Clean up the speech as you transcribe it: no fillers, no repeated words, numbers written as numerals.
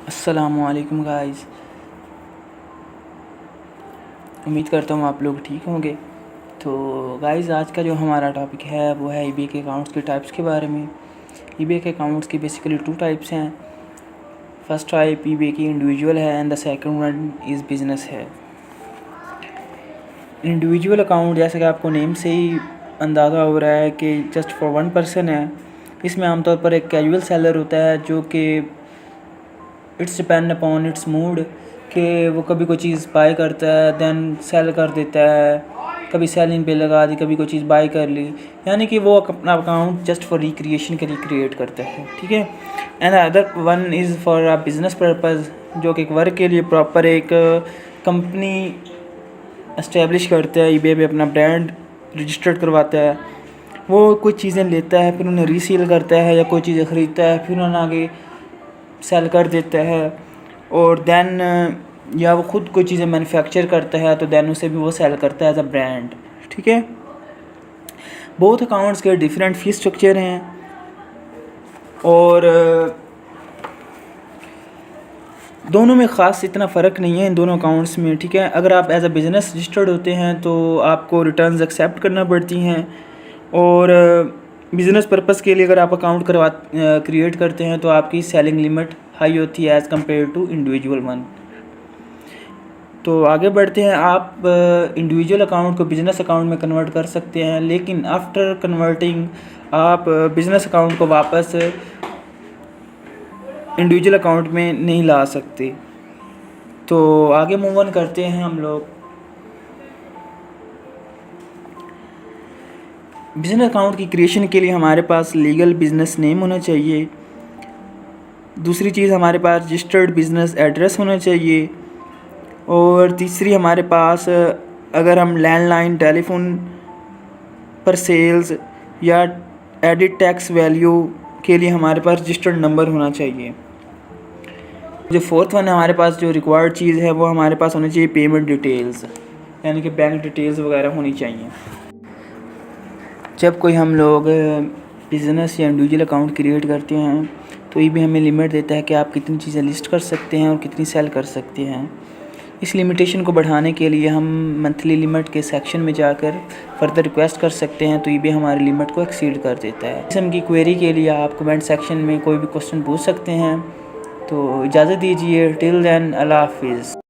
अस्सलामुअलैकुम गाइस, उम्मीद करता हूँ आप लोग ठीक होंगे। तो गाइस, आज का जो हमारा टॉपिक है वो है ईबे के अकाउंट्स के टाइप्स के बारे में। ईबे के अकाउंट्स की बेसिकली 2 टाइप्स हैं। फर्स्ट टाइप ईबे की इंडिविजुअल है and the second one is business है। इंडिविजुअल अकाउंट, जैसे कि आपको नेम से ही अंदाज़ा हो रहा है कि जस्ट फॉर वन पर्सन है। इसमें आमतौर पर एक कैजुअल सेलर होता है जो कि it's depend upon its mood, कि वो कभी कोई चीज़ बाय करता है देन सेल कर देता है, कभी सेलिंग पे लगा दी, कभी कोई चीज़ बाय कर ली, यानी कि वो अपना अकाउंट जस्ट फॉर रिक्रिएशन के लिए क्रिएट करता है, ठीक है। And other one is for a business purpose, जो कि एक वर्क के लिए प्रॉपर एक कंपनी इस्टेब्लिश करता है, ईबे पे अपना ब्रांड रजिस्टर्ड करवाता है। वो कुछ चीज़ें लेता है, फिर उन्हें रीसेल करता है, या कोई चीज़ें ख़रीदता है फिर उन्हें आगे सेल कर देता है, और देन या वो ख़ुद कोई चीज़ें मैन्युफैक्चर करता है तो देन उसे भी वो सेल करता है एज अ ब्रांड, ठीक है। बोथ अकाउंट्स के डिफरेंट फी स्ट्रक्चर हैं और दोनों में ख़ास इतना फ़र्क नहीं है इन दोनों अकाउंट्स में, ठीक है। अगर आप एज अ बिज़नेस रजिस्टर्ड होते हैं तो आपको रिटर्न्स एक्सेप्ट करना पड़ती हैं, और बिज़नेस पर्पस के लिए अगर आप अकाउंट क्रिएट करते हैं तो आपकी सेलिंग लिमिट हाई होती है as compared to individual one. तो आगे बढ़ते हैं। आप इंडिविजुअल अकाउंट को बिज़नेस अकाउंट में कन्वर्ट कर सकते हैं, लेकिन आफ्टर कन्वर्टिंग आप बिज़नेस अकाउंट को वापस इंडिविजुअल अकाउंट में नहीं ला सकते। तो आगे मूव ऑन करते हैं हम लोग। बिज़नेस अकाउंट की क्रिएशन के लिए हमारे पास लीगल बिज़नेस नेम होना चाहिए। दूसरी चीज़, हमारे पास रजिस्टर्ड बिज़नेस एड्रेस होना चाहिए। और तीसरी, हमारे पास अगर हम लैंडलाइन टेलीफोन पर सेल्स या एडिट टैक्स वैल्यू के लिए हमारे पास रजिस्टर्ड नंबर होना चाहिए। जो फोर्थ वन है, हमारे पास जो रिक्वायर्ड चीज़ है वो हमारे पास होनी चाहिए पेमेंट डिटेल्स, यानी कि बैंक डिटेल्स वगैरह होनी चाहिए। जब कोई हम लोग बिज़नेस या इंडिविजुअल अकाउंट क्रिएट करते हैं तो ये भी हमें लिमिट देता है कि आप कितनी चीज़ें लिस्ट कर सकते हैं और कितनी सेल कर सकते हैं। इस लिमिटेशन को बढ़ाने के लिए हम मंथली लिमिट के सेक्शन में जाकर फर्दर रिक्वेस्ट कर सकते हैं, तो ये भी हमारी लिमिट को एक्सीड कर देता है। इस किस्म की क्वेरी के लिए आप कमेंट सेक्शन में कोई भी क्वेश्चन पूछ सकते हैं। तो इजाज़त दीजिए, टिल देन, अल्लाह हाफिज़।